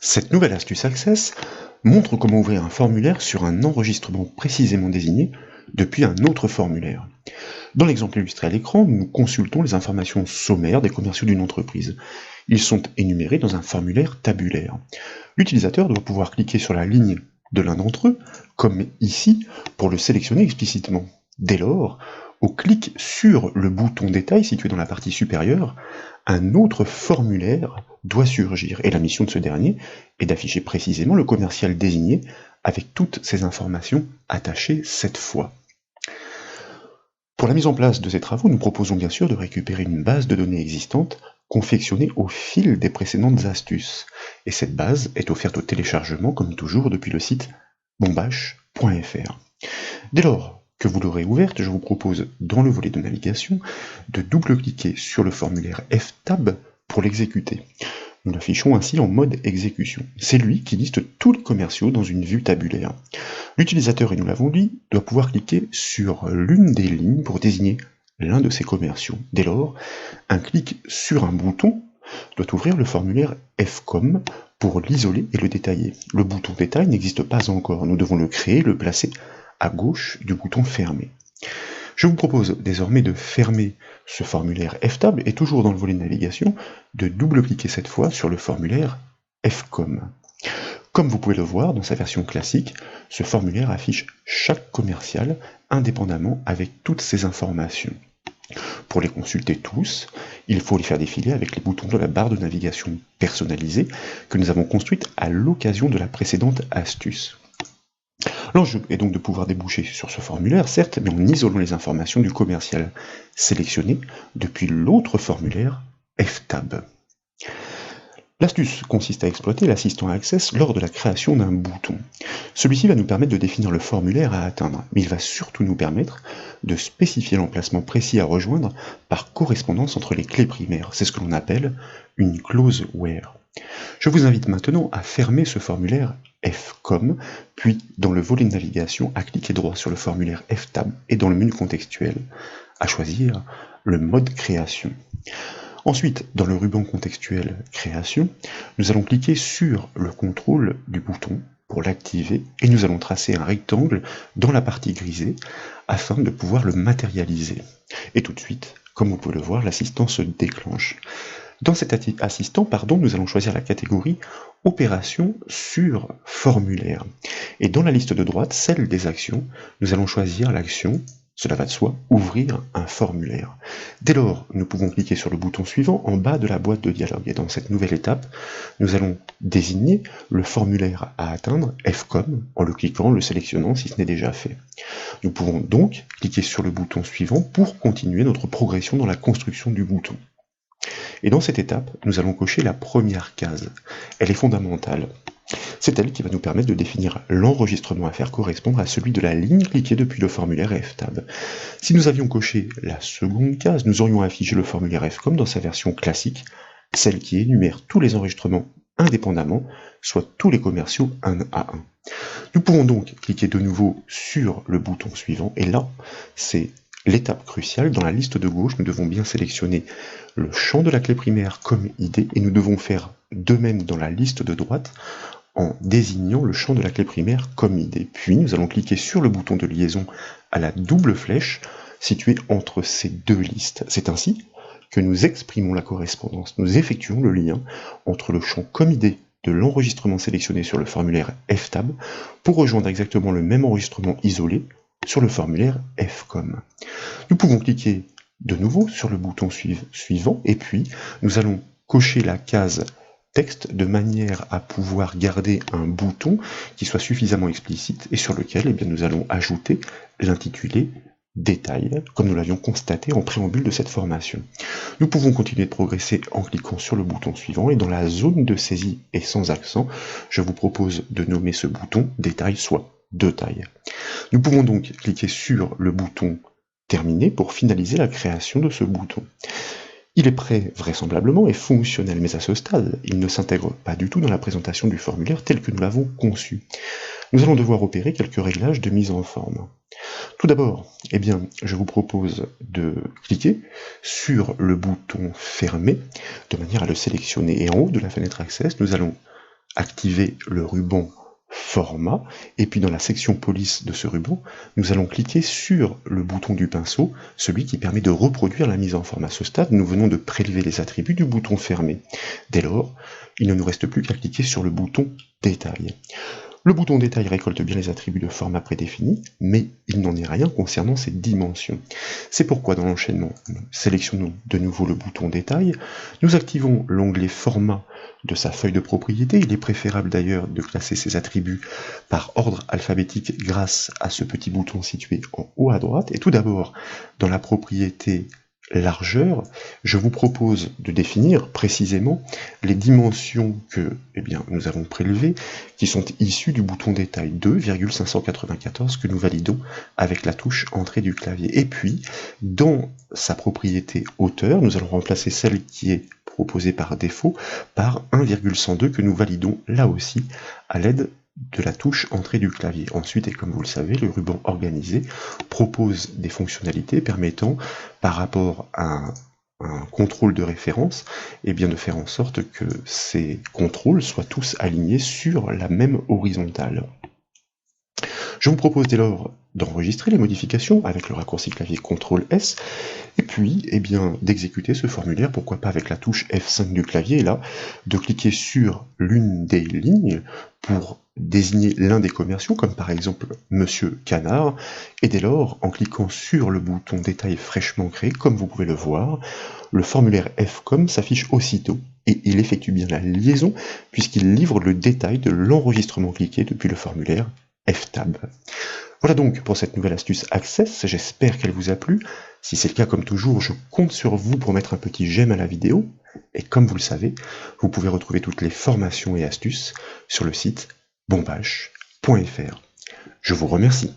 Cette nouvelle astuce Access montre comment ouvrir un formulaire sur un enregistrement précisément désigné depuis un autre formulaire. Dans l'exemple illustré à l'écran, nous consultons les informations sommaires des commerciaux d'une entreprise. Ils sont énumérés dans un formulaire tabulaire. L'utilisateur doit pouvoir cliquer sur la ligne de l'un d'entre eux, comme ici, pour le sélectionner explicitement. Dès lors, au clic sur le bouton détail situé dans la partie supérieure, un autre formulaire doit surgir, et la mission de ce dernier est d'afficher précisément le commercial désigné avec toutes ces informations attachées cette fois. Pour la mise en place de ces travaux, nous proposons bien sûr de récupérer une base de données existante confectionnée au fil des précédentes astuces, et cette base est offerte au téléchargement comme toujours depuis le site bombache.fr. Dès lors que vous l'aurez ouverte, je vous propose dans le volet de navigation de double-cliquer sur le formulaire FTab pour l'exécuter. Nous l'affichons ainsi en mode exécution. C'est lui qui liste tous les commerciaux dans une vue tabulaire. L'utilisateur, et nous l'avons dit, doit pouvoir cliquer sur l'une des lignes pour désigner l'un de ces commerciaux. Dès lors, un clic sur un bouton doit ouvrir le formulaire FCOM pour l'isoler et le détailler. Le bouton détail n'existe pas encore, nous devons le créer et le placer à gauche du bouton fermé. Je vous propose désormais de fermer ce formulaire FTab et toujours dans le volet de navigation, de double-cliquer cette fois sur le formulaire FCOM. Comme vous pouvez le voir dans sa version classique, ce formulaire affiche chaque commercial indépendamment avec toutes ces informations. Pour les consulter tous, il faut les faire défiler avec les boutons de la barre de navigation personnalisée que nous avons construite à l'occasion de la précédente astuce. L'enjeu est donc de pouvoir déboucher sur ce formulaire, certes, mais en isolant les informations du commercial sélectionné depuis l'autre formulaire FTab. L'astuce consiste à exploiter l'assistant Access lors de la création d'un bouton. Celui-ci va nous permettre de définir le formulaire à atteindre, mais il va surtout nous permettre de spécifier l'emplacement précis à rejoindre par correspondance entre les clés primaires. C'est ce que l'on appelle une clause where. Je vous invite maintenant à fermer ce formulaire FCOM, puis dans le volet de navigation, à cliquer droit sur le formulaire FTab et dans le menu contextuel, à choisir le mode création. Ensuite, dans le ruban contextuel Création, nous allons cliquer sur le contrôle du bouton pour l'activer et nous allons tracer un rectangle dans la partie grisée afin de pouvoir le matérialiser. Et tout de suite, comme vous pouvez le voir, l'assistant se déclenche. Dans cet assistant, nous allons choisir la catégorie Opération sur formulaire. Et dans la liste de droite, celle des actions, nous allons choisir l'action, cela va de soi, ouvrir un formulaire. Dès lors, nous pouvons cliquer sur le bouton suivant en bas de la boîte de dialogue. Et dans cette nouvelle étape, nous allons désigner le formulaire à atteindre, FCOM, en le cliquant, le sélectionnant si ce n'est déjà fait. Nous pouvons donc cliquer sur le bouton suivant pour continuer notre progression dans la construction du bouton. Et dans cette étape, nous allons cocher la première case. Elle est fondamentale. C'est elle qui va nous permettre de définir l'enregistrement à faire correspondre à celui de la ligne cliquée depuis le formulaire FTab. Si nous avions coché la seconde case, nous aurions affiché le formulaire FCOM dans sa version classique, celle qui énumère tous les enregistrements indépendamment, soit tous les commerciaux un à un. Nous pouvons donc cliquer de nouveau sur le bouton suivant, et là, c'est l'étape cruciale. Dans la liste de gauche, nous devons bien sélectionner le champ de la clé primaire comme ID, et nous devons faire de même dans la liste de droite, en désignant le champ de la clé primaire comme ID. Puis nous allons cliquer sur le bouton de liaison à la double flèche située entre ces deux listes. C'est ainsi que nous exprimons la correspondance. Nous effectuons le lien entre le champ comme ID de l'enregistrement sélectionné sur le formulaire FTab pour rejoindre exactement le même enregistrement isolé sur le formulaire FCOM. Nous pouvons cliquer de nouveau sur le bouton suivant et puis nous allons cocher la case texte de manière à pouvoir garder un bouton qui soit suffisamment explicite et sur lequel nous allons ajouter l'intitulé détail, comme nous l'avions constaté en préambule de cette formation. Nous pouvons continuer de progresser en cliquant sur le bouton suivant et dans la zone de saisie et sans accent, je vous propose de nommer ce bouton détail soit de taille. Nous pouvons donc cliquer sur le bouton terminer pour finaliser la création de ce bouton. Il est prêt vraisemblablement et fonctionnel, mais à ce stade, il ne s'intègre pas du tout dans la présentation du formulaire tel que nous l'avons conçu. Nous allons devoir opérer quelques réglages de mise en forme. Tout d'abord, je vous propose de cliquer sur le bouton fermer de manière à le sélectionner. Et en haut de la fenêtre Access, nous allons activer le ruban Format, et puis dans la section police de ce ruban, nous allons cliquer sur le bouton du pinceau, celui qui permet de reproduire la mise en forme. À ce stade, nous venons de prélever les attributs du bouton fermé. Dès lors, il ne nous reste plus qu'à cliquer sur le bouton Détail. Le bouton Détail récolte bien les attributs de format prédéfinis, mais il n'en est rien concernant ses dimensions. C'est pourquoi dans l'enchaînement, nous sélectionnons de nouveau le bouton Détail, nous activons l'onglet Format de sa feuille de propriété. Il est préférable d'ailleurs de classer ces attributs par ordre alphabétique grâce à ce petit bouton situé en haut à droite. Et tout d'abord, dans la propriété largeur, je vous propose de définir précisément les dimensions que nous avons prélevées, qui sont issues du bouton détail 2,594 que nous validons avec la touche entrée du clavier. Et puis, dans sa propriété hauteur, nous allons remplacer celle qui est proposée par défaut par 1,102 que nous validons là aussi à l'aide de la touche entrée du clavier. Ensuite, et comme vous le savez, le ruban organisé propose des fonctionnalités permettant, par rapport à un contrôle de référence, de faire en sorte que ces contrôles soient tous alignés sur la même horizontale. Je vous propose dès lors d'enregistrer les modifications avec le raccourci clavier CTRL-S, et puis d'exécuter ce formulaire, pourquoi pas avec la touche F5 du clavier, et là, de cliquer sur l'une des lignes pour désigner l'un des commerciaux, comme par exemple Monsieur Canard, et dès lors, en cliquant sur le bouton détail fraîchement créé, comme vous pouvez le voir, le formulaire FCOM s'affiche aussitôt, et il effectue bien la liaison, puisqu'il livre le détail de l'enregistrement cliqué depuis le formulaire FTAB. Voilà donc pour cette nouvelle astuce Access, j'espère qu'elle vous a plu. Si c'est le cas, comme toujours, je compte sur vous pour mettre un petit j'aime à la vidéo, et comme vous le savez, vous pouvez retrouver toutes les formations et astuces sur le site bombache.fr. Je vous remercie.